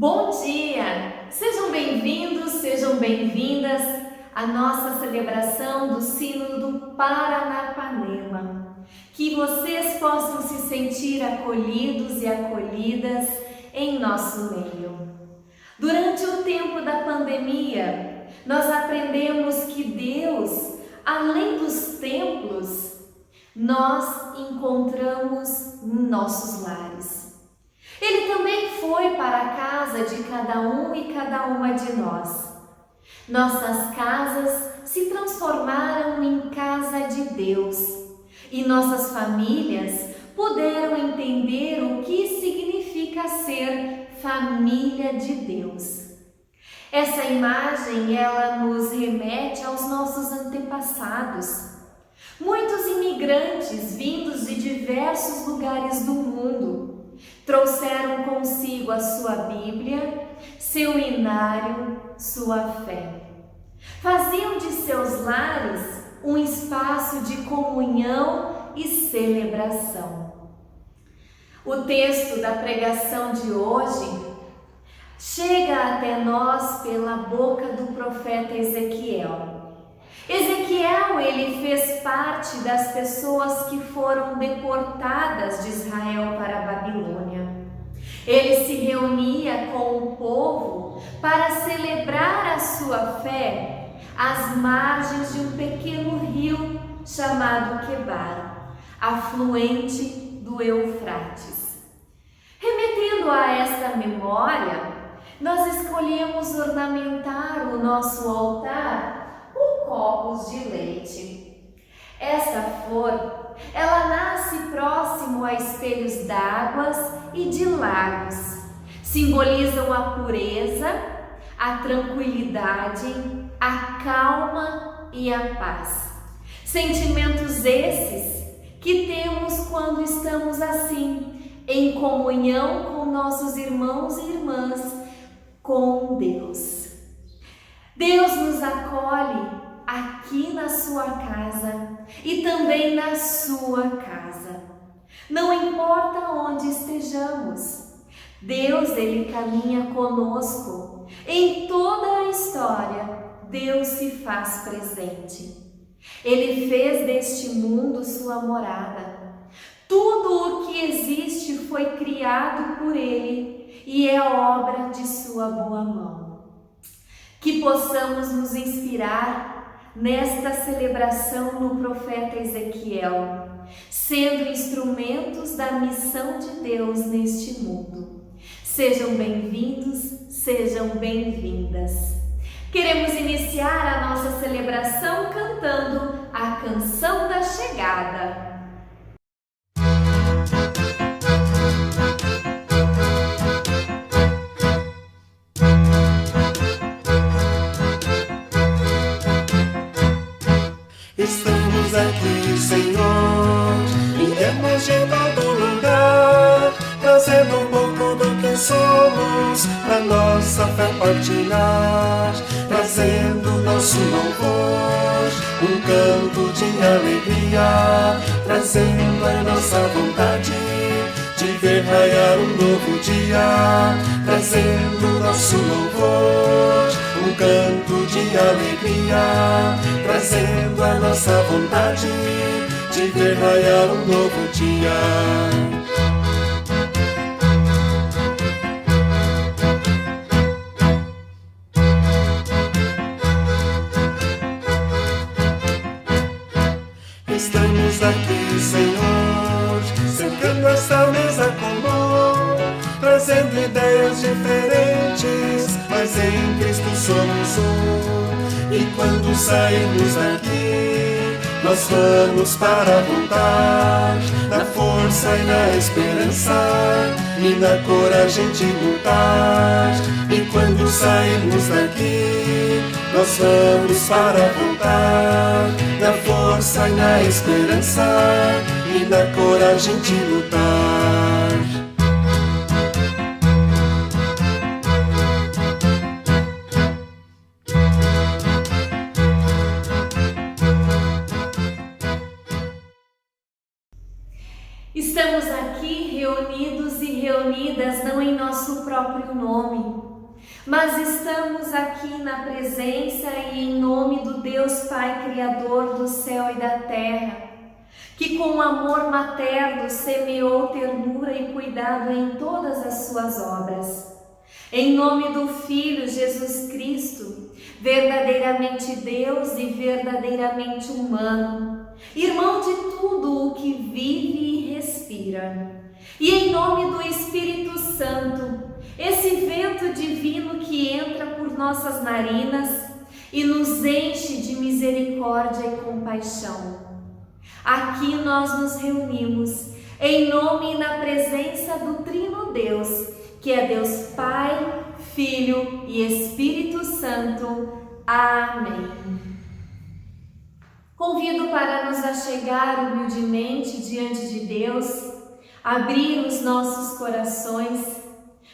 Bom dia! Sejam bem-vindos, sejam bem-vindas à nossa celebração do Sínodo do Paranapanema. Que vocês possam se sentir acolhidos e acolhidas em nosso meio. Durante o tempo da pandemia, nós aprendemos que Deus além dos templos, nós encontramos nossos lares. Ele também foi para a casa de cada um e cada uma de nós. Nossas casas se transformaram em casa de Deus e nossas famílias puderam entender o que significa ser família de Deus. Essa imagem, ela nos remete aos nossos antepassados. Muitos imigrantes vindos de diversos lugares do mundo trouxeram consigo a sua Bíblia, seu inário, sua fé. Faziam de seus lares um espaço de comunhão e celebração. O texto da pregação de hoje chega até nós pela boca do profeta Ezequiel. Ezequiel, ele fez parte das pessoas que foram deportadas de Israel para a Babilônia. Ele se reunia com o povo para celebrar a sua fé às margens de um pequeno rio chamado Quebar, afluente do Eufrates. Remetendo a esta memória, nós escolhemos ornamentar o nosso altar com copos de leite. Esta flor, ela nasce próximo a espelhos d'águas e de lagos. Simbolizam a pureza, a tranquilidade, a calma e a paz. Sentimentos esses que temos quando estamos assim, em comunhão com nossos irmãos e irmãs, com Deus. Deus nos acolhe aqui na sua casa e também na sua casa. Não importa onde estejamos, Deus, ele caminha conosco. Em toda a história, Deus se faz presente. Ele fez deste mundo sua morada. Tudo o que existe foi criado por Ele e é obra de sua boa mão. Que possamos nos inspirar nesta celebração no profeta Ezequiel, sendo instrumentos da missão de Deus neste mundo. Sejam bem-vindos, sejam bem-vindas. Queremos iniciar a nossa celebração cantando a Canção da Chegada. Estamos aqui, Senhor, viemos de todo lugar, trazendo um pouco do que somos, pra nossa fé partilhar, trazendo nosso louvor, um canto de alegria, trazendo a nossa vontade de ver raiar um novo dia, trazendo nosso louvor, um canto de alegria, trazendo a nossa vontade de ver raiar um novo dia. Estamos aqui, Senhor, cercando esta mesa comum, trazendo ideias diferentes, mas em Cristo somos um. E quando sairmos daqui, nós vamos para voltar, na força e na esperança, e na coragem de lutar. E quando sairmos daqui, nós vamos para voltar, na força e na esperança, e na coragem de lutar. Estamos aqui reunidos e reunidas não em nosso próprio nome, mas estamos aqui na presença e em nome do Deus Pai Criador do céu e da terra, que com amor materno semeou ternura e cuidado em todas as suas obras. Em nome do Filho Jesus Cristo, verdadeiramente Deus e verdadeiramente humano, irmão de tudo o que vive e respira. E em nome do Espírito Santo, esse vento divino que entra por nossas narinas e nos enche de misericórdia e compaixão. Aqui nós nos reunimos em nome e na presença do Trino Deus, que é Deus Pai, Filho e Espírito Santo. Amém. Convido para nos achegar humildemente diante de Deus, abrir os nossos corações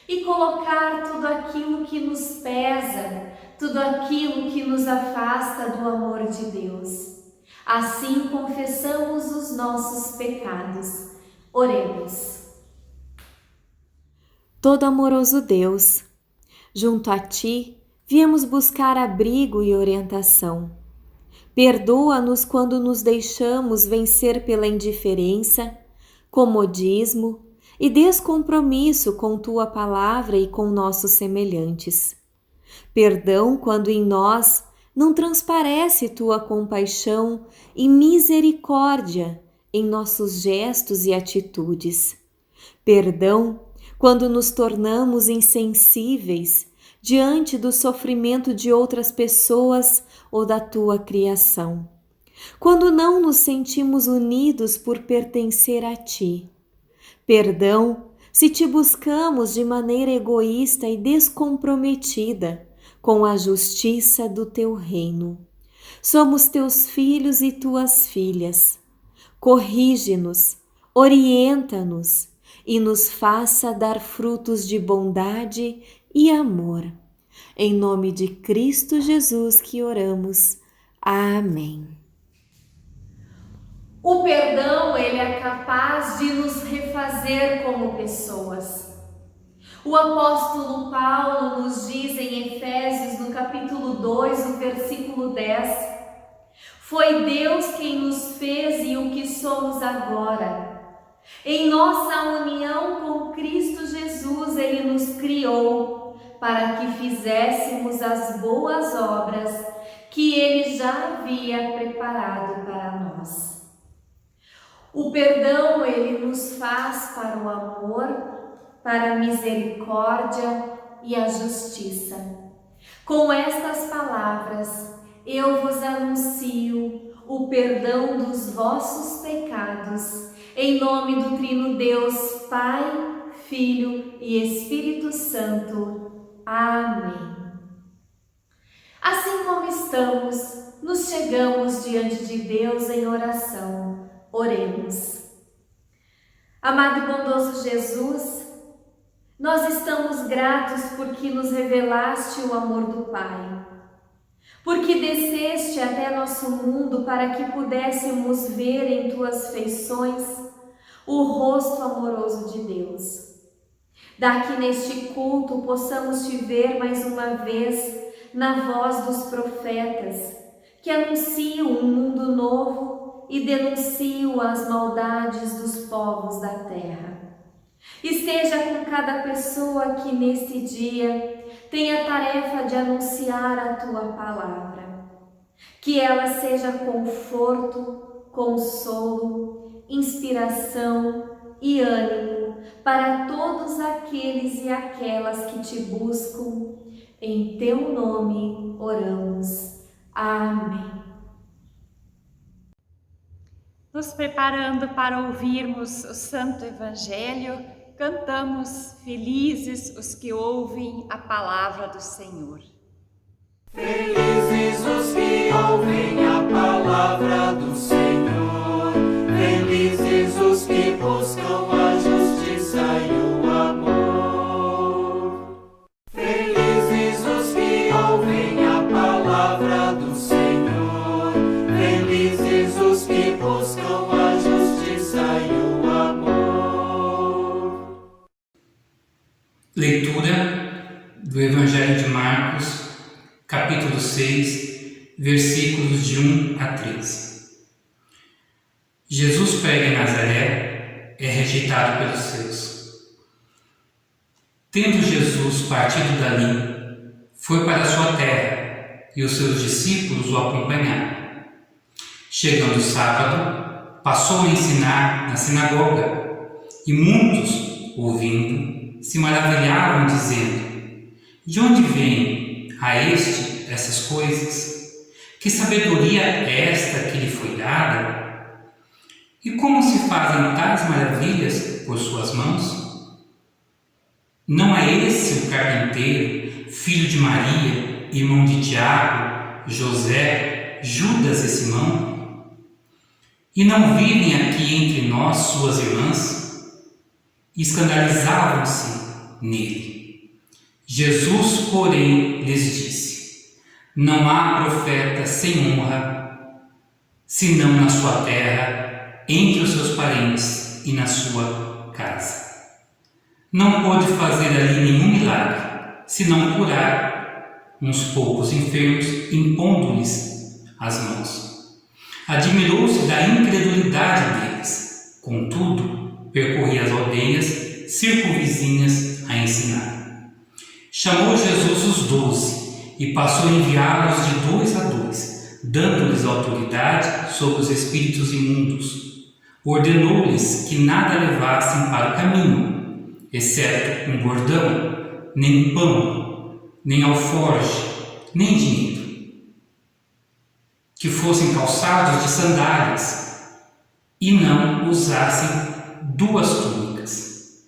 e colocar tudo aquilo que nos pesa, tudo aquilo que nos afasta do amor de Deus. Assim confessamos os nossos pecados. Oremos. Todo amoroso Deus, junto a Ti, viemos buscar abrigo e orientação. Perdoa-nos quando nos deixamos vencer pela indiferença, comodismo e descompromisso com Tua palavra e com nossos semelhantes. Perdão quando em nós não transparece Tua compaixão e misericórdia em nossos gestos e atitudes. Perdão quando nos tornamos insensíveis diante do sofrimento de outras pessoas ou da Tua criação. Quando não nos sentimos unidos por pertencer a Ti. Perdão se Te buscamos de maneira egoísta e descomprometida com a justiça do Teu reino. Somos Teus filhos e Tuas filhas. Corrige-nos, orienta-nos e nos faça dar frutos de bondade e amor. Em nome de Cristo Jesus que oramos. Amém. O perdão, ele é capaz de nos refazer como pessoas. O apóstolo Paulo nos diz em Efésios, no capítulo 2, no versículo 10, foi Deus quem nos fez e o que somos agora. Em nossa união com Cristo Jesus, Ele nos criou para que fizéssemos as boas obras que Ele já havia preparado para nós. O perdão, ele nos faz para o amor, para a misericórdia e a justiça. Com estas palavras, eu vos anuncio o perdão dos vossos pecados, em nome do Trino Deus, Pai, Filho e Espírito Santo. Amém. Assim como estamos, nos chegamos diante de Deus em oração. Oremos. Amado e bondoso Jesus, nós estamos gratos porque nos revelaste o amor do Pai, porque desceste até nosso mundo para que pudéssemos ver em Tuas feições o rosto amoroso de Deus. Daqui neste culto possamos Te ver mais uma vez na voz dos profetas, que anunciam um mundo novo e denunciam as maldades dos povos da terra. Esteja com cada pessoa que neste dia tem a tarefa de anunciar a Tua palavra. Que ela seja conforto, consolo, inspiração e ânimo para todos aqueles e aquelas que Te buscam. Em Teu nome oramos. Amém. Nos preparando para ouvirmos o Santo Evangelho, cantamos felizes os que ouvem a palavra do Senhor. Felizes os que ouvem a palavra do Senhor, felizes os que buscam a justiça e o amor. Felizes os que ouvem a palavra do Senhor, felizes os que buscam a justiça e o amor. Leitura do Evangelho de Marcos, capítulo 6, versículos de 1 a 13. Jesus prega em Nazaré, é rejeitado pelos seus. Tendo Jesus partido dali, foi para a sua terra, e os seus discípulos o acompanharam. Chegando o sábado, passou a ensinar na sinagoga, e muitos, ouvindo, se maravilhavam, dizendo: de onde vem a este essas coisas? Que sabedoria é esta que lhe foi dada? E como se fazem tais maravilhas por suas mãos? Não é esse o carpinteiro, filho de Maria, irmão de Tiago, José, Judas e Simão? E não vivem aqui entre nós suas irmãs? E escandalizavam-se nele. Jesus, porém, lhes disse: não há profeta sem honra, senão na sua terra, entre os seus parentes e na sua casa. Não pôde fazer ali nenhum milagre, senão curar uns poucos enfermos, impondo-lhes as mãos. Admirou-se da incredulidade deles. Contudo, percorria as aldeias circunvizinhas a ensinar. Chamou Jesus os 12 e passou a enviá-los de 2 a 2, dando-lhes autoridade sobre os espíritos imundos. Ordenou-lhes que nada levassem para o caminho, exceto um bordão, nem pão, nem alforje, nem dinheiro. Que fossem calçados de sandálias e não usassem 2 túnicas.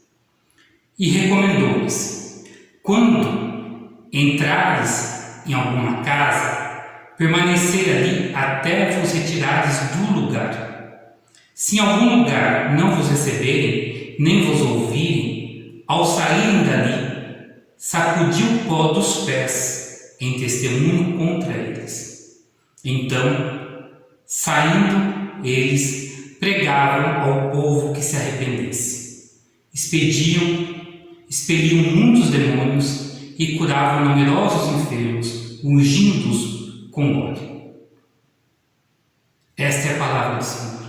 E recomendou-lhes: quando entrares em alguma casa, permanecer ali até vos retirardes do lugar. Se em algum lugar não vos receberem, nem vos ouvirem, ao saírem dali, sacudiu o pó dos pés em testemunho contra eles. Então, saindo, eles pregavam ao povo que se arrependesse. Expeliam muitos demônios e curavam numerosos enfermos, ungindo-os com óleo. Esta é a palavra do Senhor.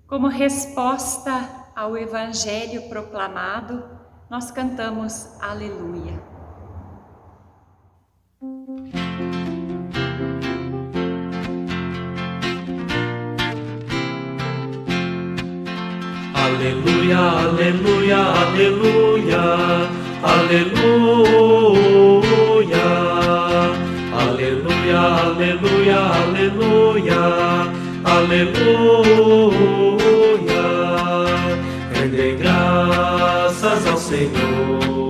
Como resposta ao Evangelho proclamado, nós cantamos Aleluia. Aleluia, aleluia, aleluia, aleluia, aleluia, aleluia, aleluia, aleluia. Rendei graças ao Senhor,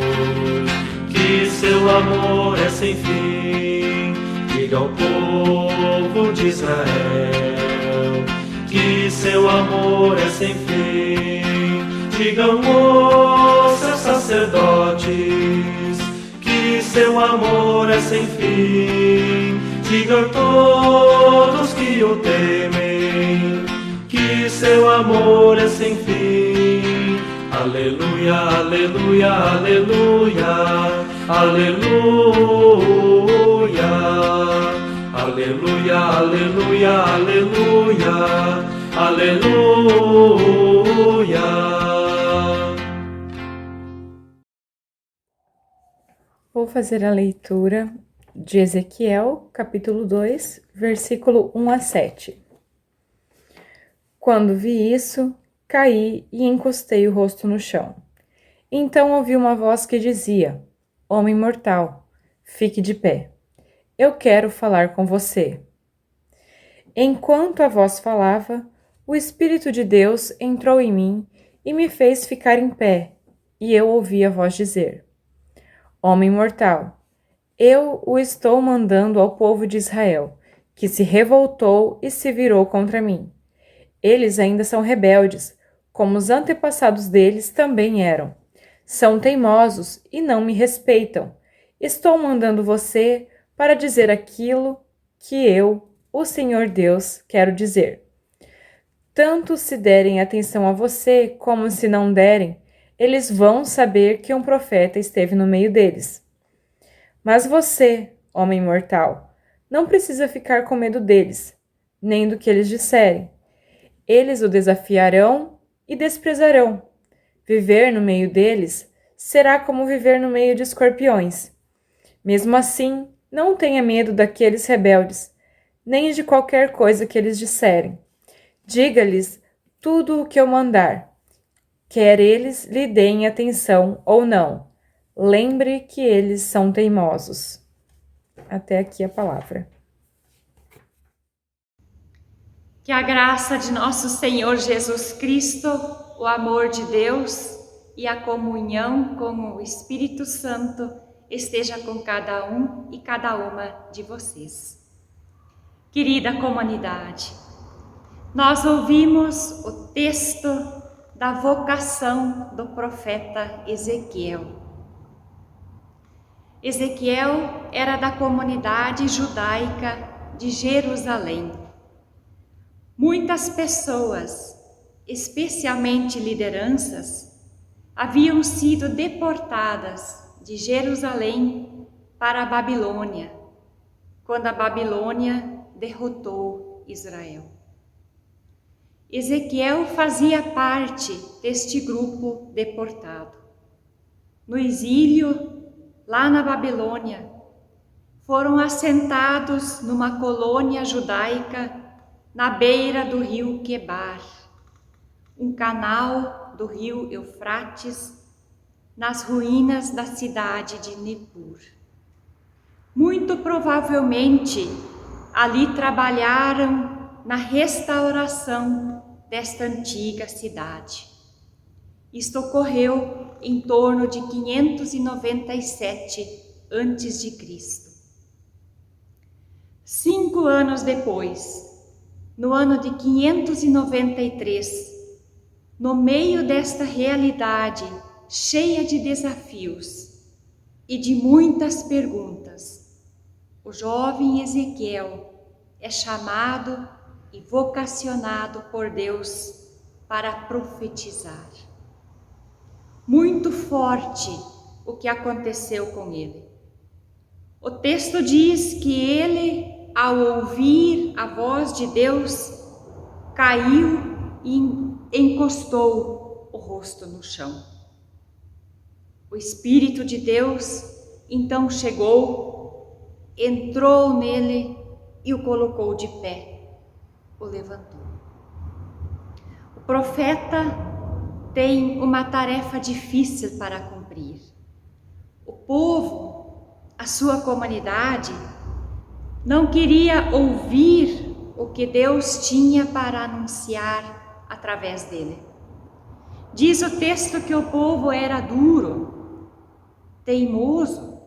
que seu amor é sem fim. Diga ao povo de Israel que seu amor é sem fim. Digam os seus sacerdotes que seu amor é sem fim. Digam todos que o temem que seu amor é sem fim. Aleluia, aleluia, aleluia, aleluia, aleluia, aleluia, aleluia, aleluia. Vou fazer a leitura de Ezequiel, capítulo 2, versículo 1 a 7. Quando vi isso, caí e encostei o rosto no chão. Então ouvi uma voz que dizia: Homem mortal, fique de pé. Eu quero falar com você. Enquanto a voz falava, o Espírito de Deus entrou em mim e me fez ficar em pé, e eu ouvi a voz dizer: Homem mortal, eu o estou mandando ao povo de Israel, que se revoltou e se virou contra mim. Eles ainda são rebeldes, como os antepassados deles também eram. São teimosos e não me respeitam. Estou mandando você para dizer aquilo que eu, o Senhor Deus, quero dizer. Tanto se derem atenção a você como se não derem, eles vão saber que um profeta esteve no meio deles. Mas você, homem mortal, não precisa ficar com medo deles, nem do que eles disserem. Eles o desafiarão e desprezarão. Viver no meio deles será como viver no meio de escorpiões. Mesmo assim, não tenha medo daqueles rebeldes, nem de qualquer coisa que eles disserem. Diga-lhes tudo o que eu mandar, quer eles lhe deem atenção ou não. Lembre que eles são teimosos. Até aqui a palavra. Que a graça de nosso Senhor Jesus Cristo, o amor de Deus e a comunhão com o Espírito Santo esteja com cada um e cada uma de vocês. Querida comunidade, nós ouvimos o texto da vocação do profeta Ezequiel. Ezequiel era da comunidade judaica de Jerusalém. Muitas pessoas, especialmente lideranças, haviam sido deportadas de Jerusalém para a Babilônia, quando a Babilônia derrotou Israel. Ezequiel fazia parte deste grupo deportado. No exílio, lá na Babilônia, foram assentados numa colônia judaica na beira do rio Quebar, um canal do rio Eufrates, nas ruínas da cidade de Nippur. Muito provavelmente, ali trabalharam na restauração desta antiga cidade. Isto ocorreu em torno de 597 a.C. 5 anos depois, no ano de 593, no meio desta realidade cheia de desafios e de muitas perguntas, o jovem Ezequiel é chamado e vocacionado por Deus para profetizar. Muito forte o que aconteceu com ele. O texto diz que ele, ao ouvir a voz de Deus, caiu e encostou o rosto no chão. O Espírito de Deus então chegou, entrou nele e o colocou de pé, o levantou. O profeta tem uma tarefa difícil para cumprir. O povo, a sua comunidade, não queria ouvir o que Deus tinha para anunciar através dele. Diz o texto que o povo era duro, teimoso.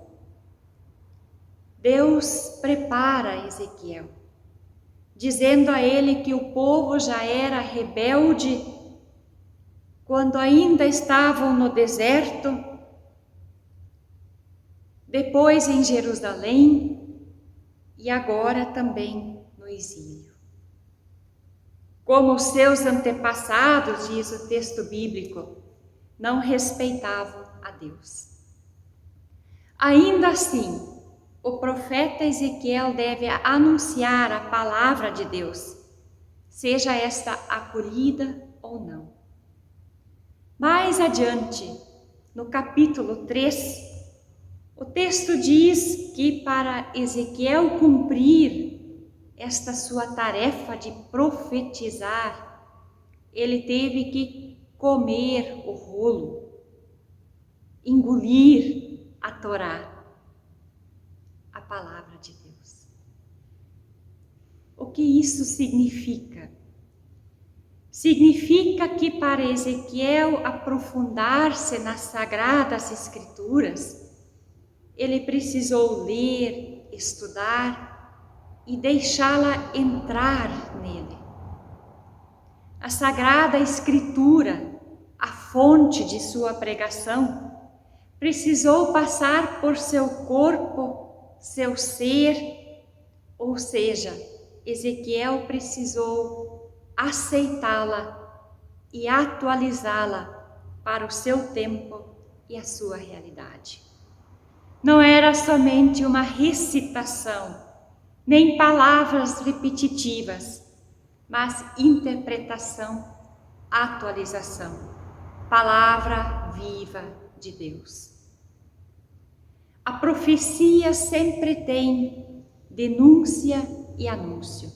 Deus prepara Ezequiel, dizendo a ele que o povo já era rebelde quando ainda estavam no deserto, depois em Jerusalém e agora também no exílio. Como os seus antepassados, diz o texto bíblico, não respeitavam a Deus. Ainda assim, o profeta Ezequiel deve anunciar a palavra de Deus, seja esta acolhida ou não. Mais adiante, no capítulo 3, o texto diz que para Ezequiel cumprir esta sua tarefa de profetizar, ele teve que comer o rolo, engolir a Torá, a palavra de Deus. O que isso significa? Significa que para Ezequiel aprofundar-se nas Sagradas Escrituras, ele precisou ler, estudar e deixá-la entrar nele. A Sagrada Escritura, a fonte de sua pregação, precisou passar por seu corpo, seu ser, ou seja, Ezequiel precisou aceitá-la e atualizá-la para o seu tempo e a sua realidade. Não era somente uma recitação, nem palavras repetitivas, mas interpretação, atualização. palavra viva de Deus. A profecia sempre tem denúncia e anúncio.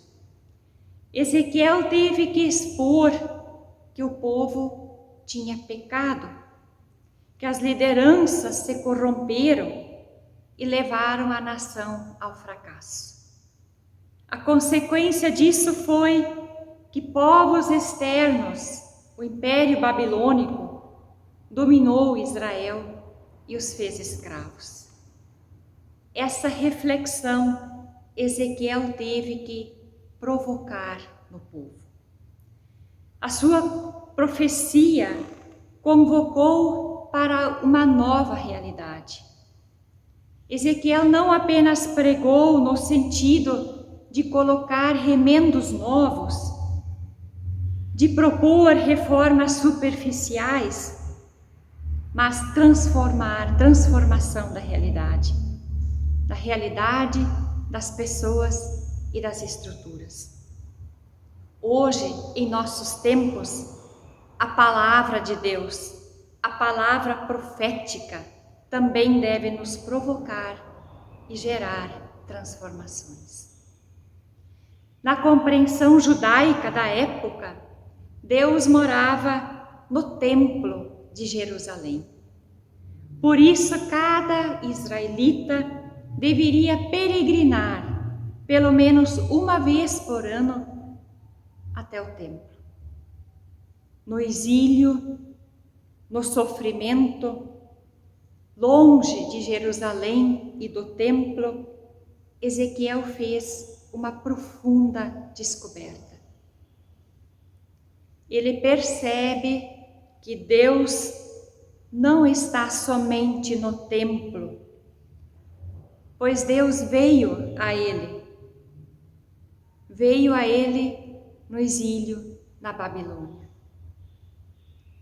Ezequiel teve que expor que o povo tinha pecado, que as lideranças se corromperam e levaram a nação ao fracasso. A consequência disso foi que povos externos, o Império Babilônico, dominou Israel e os fez escravos. Essa reflexão Ezequiel teve que provocar no povo. A sua profecia convocou para uma nova realidade. Ezequiel não apenas pregou no sentido de colocar remendos novos, de propor reformas superficiais, mas transformação da realidade das pessoas e das estruturas. Hoje, em nossos tempos, a palavra de Deus, a palavra profética, também deve nos provocar e gerar transformações. Na compreensão judaica da época, Deus morava no templo de Jerusalém. Por isso, cada israelita deveria peregrinar pelo menos uma vez por ano até o templo. No exílio, no sofrimento, longe de Jerusalém e do templo, Ezequiel fez uma profunda descoberta. Ele percebe que Deus não está somente no templo, pois Deus veio a ele no exílio na Babilônia.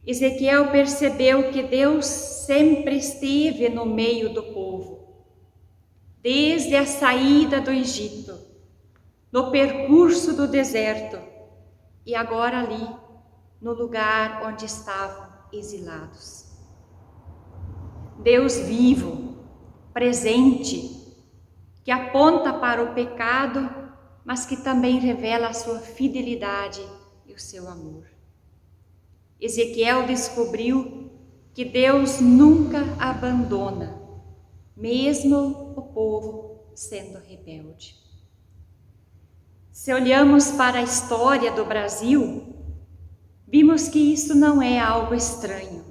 Ezequiel percebeu que Deus sempre esteve no meio do povo, desde a saída do Egito, no percurso do deserto e agora ali, no lugar onde estavam exilados. Deus vivo, presente, que aponta para o pecado, mas que também revela a sua fidelidade e o seu amor. Ezequiel descobriu que Deus nunca abandona, mesmo o povo sendo rebelde. Se olhamos para a história do Brasil, vimos que isso não é algo estranho.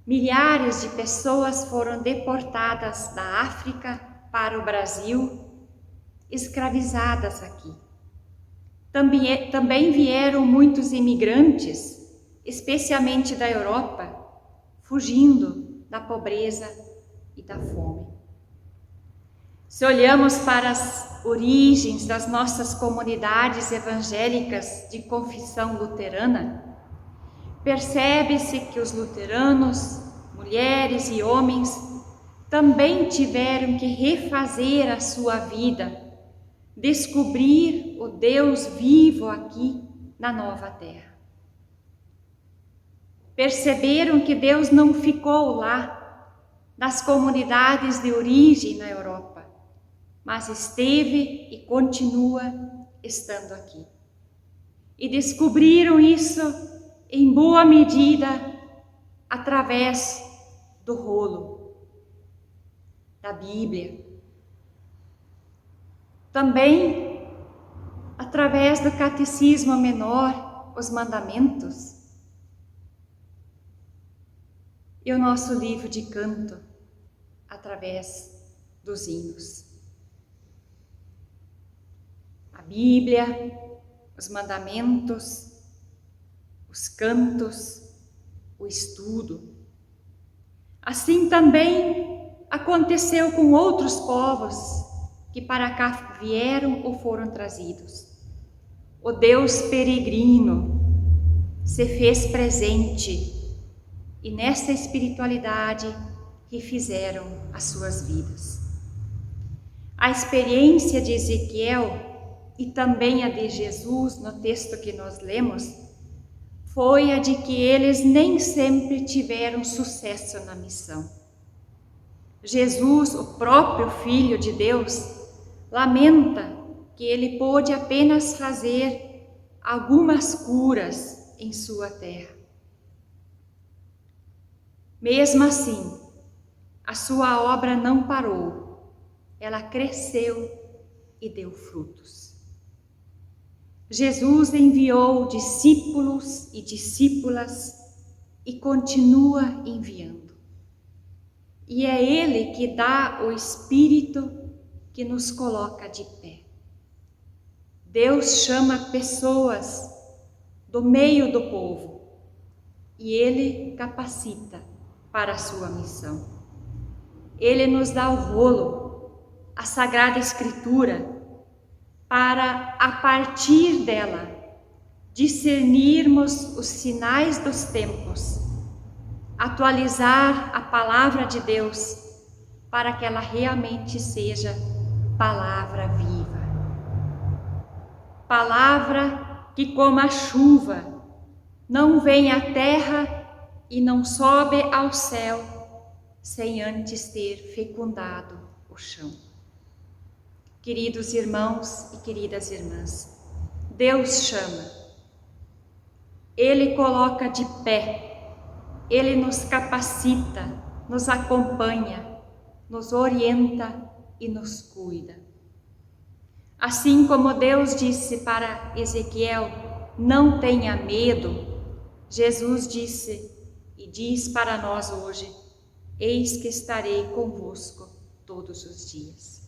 Milhares de pessoas foram deportadas da África para o Brasil, escravizadas aqui. Também vieram muitos imigrantes, especialmente da Europa, fugindo da pobreza e da fome. Se olhamos para as origens das nossas comunidades evangélicas de confissão luterana, percebe-se que os luteranos, mulheres e homens, também tiveram que refazer a sua vida, descobrir o Deus vivo aqui na nova terra. Perceberam que Deus não ficou lá, nas comunidades de origem na Europa, mas esteve e continua estando aqui. E descobriram isso, em boa medida, através do rolo da Bíblia. Também através do catecismo menor, os mandamentos, e o nosso livro de canto, através dos hinos. A Bíblia, os mandamentos, os cantos, o estudo. Assim também aconteceu com outros povos que para cá vieram ou foram trazidos. O Deus peregrino se fez presente e nesta espiritualidade refizeram as suas vidas. A experiência de Ezequiel e também a de Jesus no texto que nós lemos foi a de que eles nem sempre tiveram sucesso na missão. Jesus, o próprio Filho de Deus, lamenta que ele pôde apenas fazer algumas curas em sua terra. Mesmo assim, a sua obra não parou, ela cresceu e deu frutos. Jesus enviou discípulos e discípulas e continua enviando. E é Ele que dá o Espírito que nos coloca de pé. Deus chama pessoas do meio do povo e Ele capacita para a sua missão. Ele nos dá o rolo, a Sagrada Escritura, para, a partir dela, discernirmos os sinais dos tempos, atualizar a palavra de Deus para que ela realmente seja palavra viva. Palavra que, como a chuva, não vem à terra e não sobe ao céu sem antes ter fecundado o chão. Queridos irmãos e queridas irmãs, Deus chama, Ele coloca de pé, Ele nos capacita, nos acompanha, nos orienta e nos cuida. Assim como Deus disse para Ezequiel, não tenha medo, Jesus disse e diz para nós hoje, eis que estarei convosco todos os dias.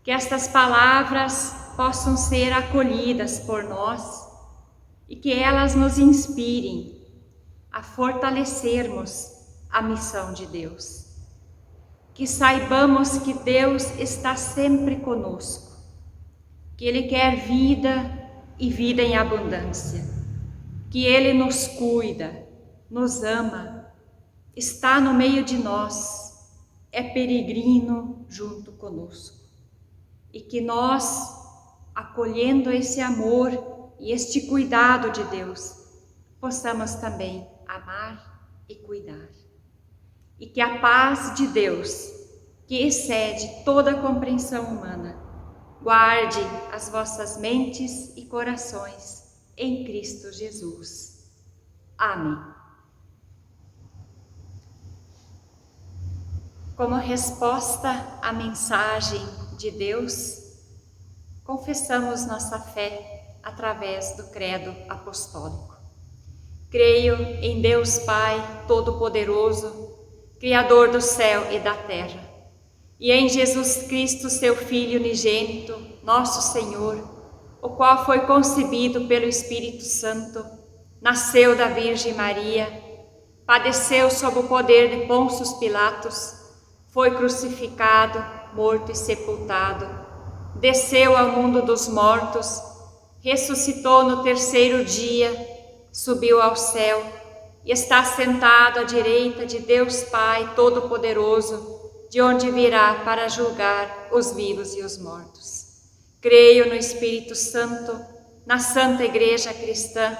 Que estas palavras possam ser acolhidas por nós e que elas nos inspirem a fortalecermos a missão de Deus. Que saibamos que Deus está sempre conosco, que Ele quer vida e vida em abundância, que Ele nos cuida, nos ama, está no meio de nós, é peregrino junto conosco. E que nós, acolhendo esse amor e este cuidado de Deus, possamos também amar e cuidar. E que a paz de Deus, que excede toda a compreensão humana, guarde as vossas mentes e corações em Cristo Jesus. Amém. Como resposta à mensagem de Deus, confessamos nossa fé através do credo apostólico. Creio em Deus Pai Todo-Poderoso, Criador do céu e da terra, e em Jesus Cristo, seu Filho unigênito, nosso Senhor, o qual foi concebido pelo Espírito Santo, nasceu da Virgem Maria, padeceu sob o poder de Pôncio Pilatos, foi crucificado, morto e sepultado, desceu ao mundo dos mortos, ressuscitou no terceiro dia, subiu ao céu e está sentado à direita de Deus Pai Todo-Poderoso, de onde virá para julgar os vivos e os mortos. Creio no Espírito Santo, na Santa Igreja Cristã,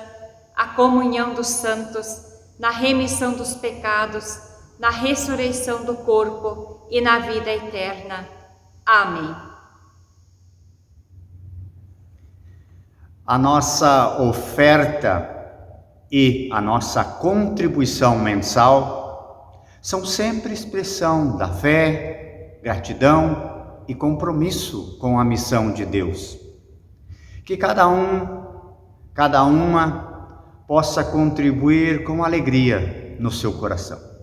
a comunhão dos santos, na remissão dos pecados, na ressurreição do corpo e na vida eterna. Amém. A nossa oferta e a nossa contribuição mensal são sempre expressão da fé, gratidão e compromisso com a missão de Deus. Que cada uma possa contribuir com alegria no seu coração.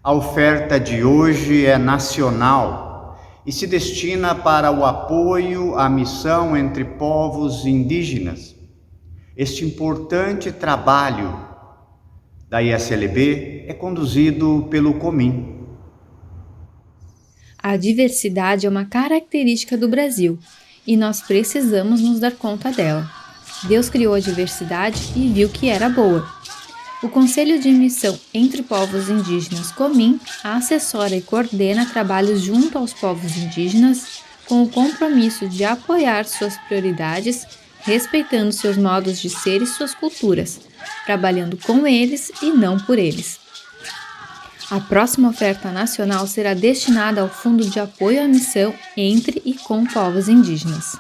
A oferta de hoje é nacional e se destina para o apoio à missão entre povos indígenas. Este importante trabalho da ISLB é conduzido pelo Comim. A diversidade é uma característica do Brasil e nós precisamos nos dar conta dela. Deus criou a diversidade e viu que era boa. O Conselho de Missão entre Povos Indígenas Comim assessora e coordena trabalhos junto aos povos indígenas com o compromisso de apoiar suas prioridades respeitando seus modos de ser e suas culturas, trabalhando com eles e não por eles. A próxima oferta nacional será destinada ao Fundo de Apoio à Missão entre e com povos indígenas.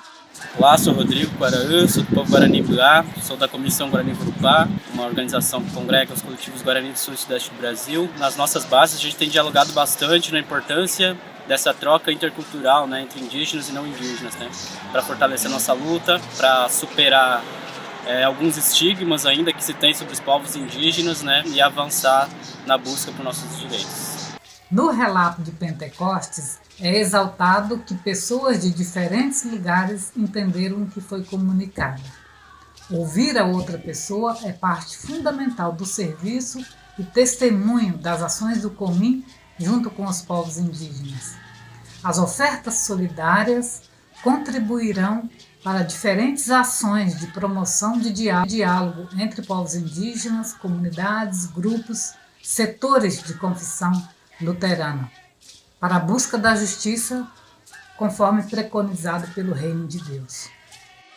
Olá, sou Rodrigo Guaraã, sou do povo Guarani Buá, sou da Comissão Guarani Urupá, uma organização que congrega os coletivos Guarani do Sul e Sudeste do Brasil. Nas nossas bases a gente tem dialogado bastante na importância dessa troca intercultural, entre indígenas e não indígenas, para fortalecer nossa luta, para superar alguns estigmas ainda que se tem sobre os povos indígenas, e avançar na busca por nossos direitos. No relato de Pentecostes, é exaltado que pessoas de diferentes lugares entenderam o que foi comunicado. Ouvir a outra pessoa é parte fundamental do serviço e testemunho das ações do Comim junto com os povos indígenas. As ofertas solidárias contribuirão para diferentes ações de promoção de diálogo entre povos indígenas, comunidades, grupos, setores de confissão luterana, para a busca da justiça, conforme preconizado pelo Reino de Deus.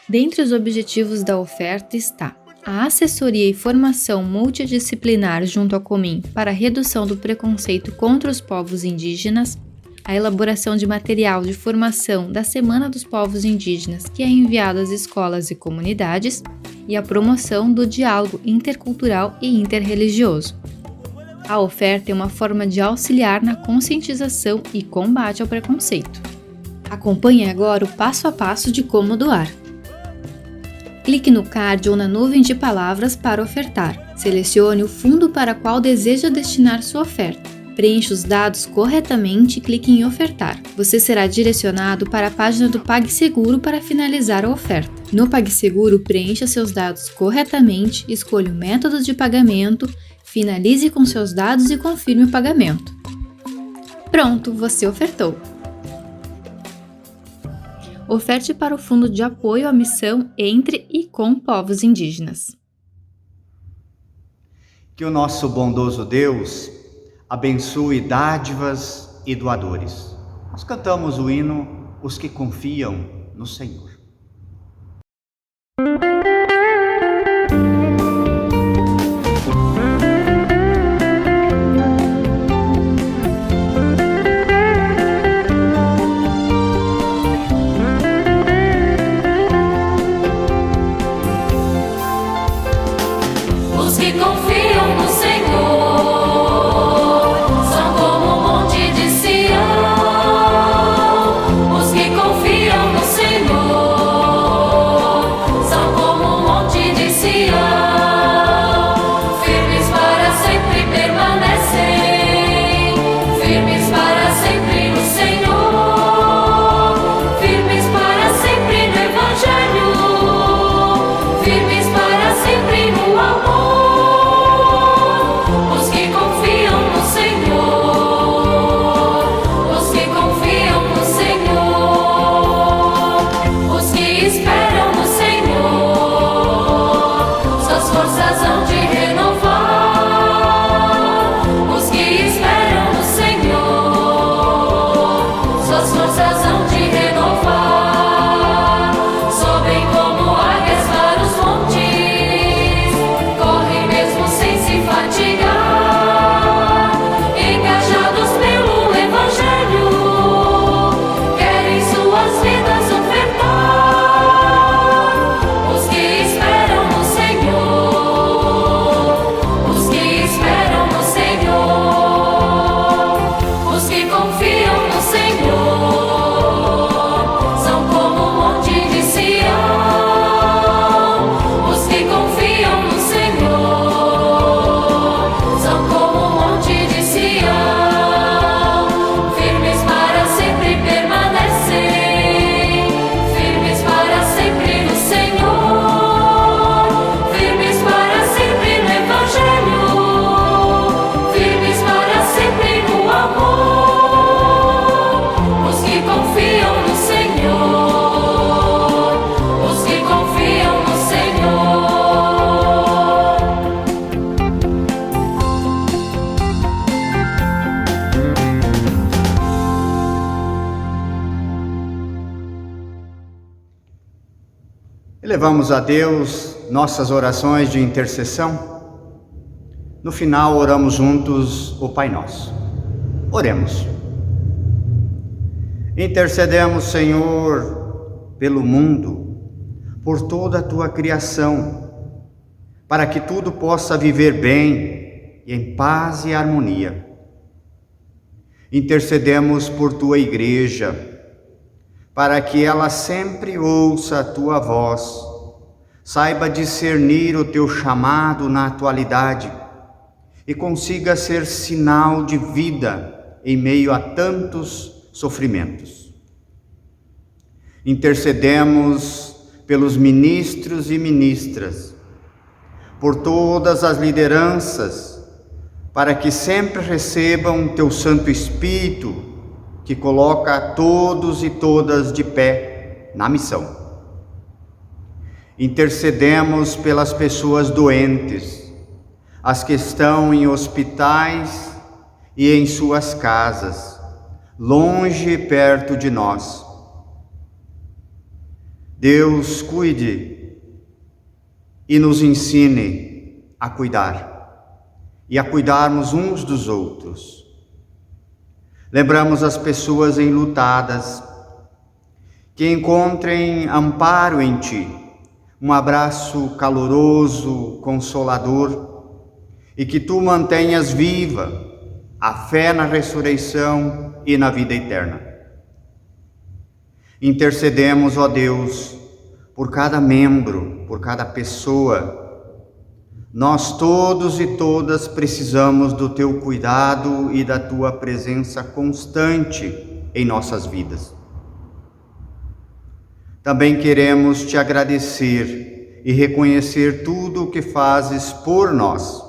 Dentre os objetivos da oferta está a assessoria e formação multidisciplinar junto ao Comim para a redução do preconceito contra os povos indígenas, a elaboração de material de formação da Semana dos Povos Indígenas, que é enviado às escolas e comunidades, e a promoção do diálogo intercultural e interreligioso. A oferta é uma forma de auxiliar na conscientização e combate ao preconceito. Acompanhe agora o passo a passo de como doar. Clique no card ou na nuvem de palavras para ofertar. Selecione o fundo para qual deseja destinar sua oferta. Preencha os dados corretamente e clique em ofertar. Você será direcionado para a página do PagSeguro para finalizar a oferta. No PagSeguro, preencha seus dados corretamente, escolha o método de pagamento, finalize com seus dados e confirme o pagamento. Pronto, você ofertou! Oferte para o Fundo de Apoio à Missão entre e com povos indígenas. Que o nosso bondoso Deus abençoe dádivas e doadores. Nós cantamos o hino Os que Confiam no Senhor. Os que confiam no Senhor são como um monte de Sião. Os que confiam no Senhor são como um monte de Sião. Firmes para sempre permanecem, firmes para sempre no Senhor, firmes para sempre no Evangelho, firmes para sempre no amor. Vidas ofertar. Elevamos a Deus nossas orações de intercessão. No final, oramos juntos o Pai Nosso. Oremos. Intercedemos, Senhor, pelo mundo, por toda a Tua criação, para que tudo possa viver bem e em paz e harmonia. Intercedemos por Tua Igreja, para que ela sempre ouça a Tua voz, saiba discernir o Teu chamado na atualidade e consiga ser sinal de vida em meio a tantos sofrimentos. Intercedemos pelos ministros e ministras, por todas as lideranças, para que sempre recebam Teu Santo Espírito, que coloca todos e todas de pé na missão. Intercedemos pelas pessoas doentes, as que estão em hospitais e em suas casas, longe e perto de nós. Deus, cuide e nos ensine a cuidar e a cuidarmos uns dos outros. Lembramos as pessoas enlutadas, que encontrem amparo em Ti, um abraço caloroso, consolador, e que Tu mantenhas viva a fé na ressurreição e na vida eterna. Intercedemos, ó Deus, por cada membro, por cada pessoa. Nós todos e todas precisamos do Teu cuidado e da Tua presença constante em nossas vidas. Também queremos Te agradecer e reconhecer tudo o que fazes por nós,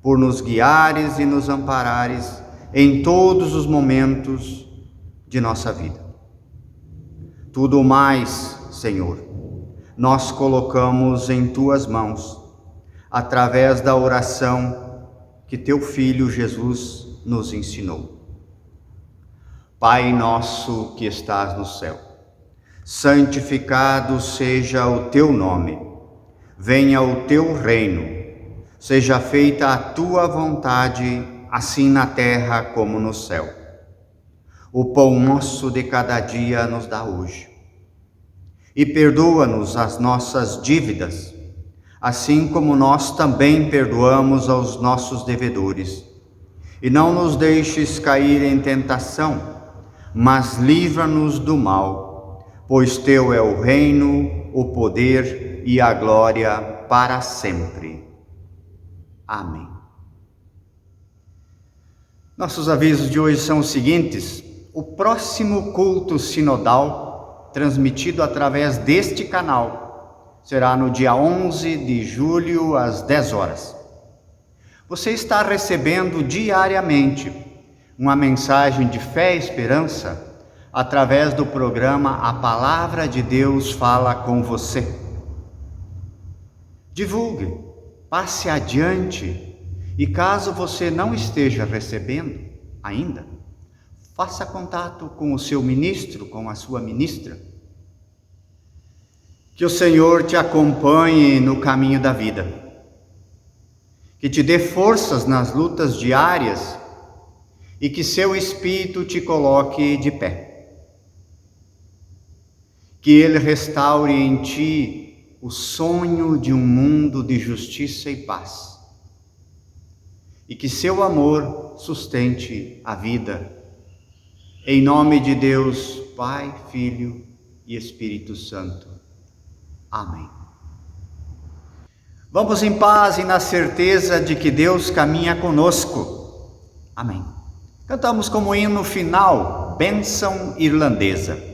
por nos guiares e nos amparares em todos os momentos de nossa vida. Tudo mais, Senhor, nós colocamos em Tuas mãos, através da oração que Teu Filho Jesus nos ensinou. Pai nosso que estás no céu, santificado seja o Teu nome. Venha o Teu reino. Seja feita a Tua vontade, assim na terra como no céu. O pão nosso de cada dia nos dá hoje. E perdoa-nos as nossas dívidas, assim como nós também perdoamos aos nossos devedores. E não nos deixes cair em tentação, mas livra-nos do mal, pois Teu é o reino, o poder e a glória para sempre. Amém. Nossos avisos de hoje são os seguintes: o próximo culto sinodal, transmitido através deste canal, será no dia 11 de julho, às 10 horas. Você está recebendo diariamente uma mensagem de fé e esperança através do programa A Palavra de Deus Fala com Você. Divulgue, passe adiante, e caso você não esteja recebendo ainda, faça contato com o seu ministro, com a sua ministra. Que o Senhor te acompanhe no caminho da vida, que te dê forças nas lutas diárias e que seu Espírito te coloque de pé. Que Ele restaure em ti o sonho de um mundo de justiça e paz, e que seu amor sustente a vida. Em nome de Deus, Pai, Filho e Espírito Santo. Amém. Vamos em paz e na certeza de que Deus caminha conosco. Amém. Cantamos como hino final, Bênção Irlandesa.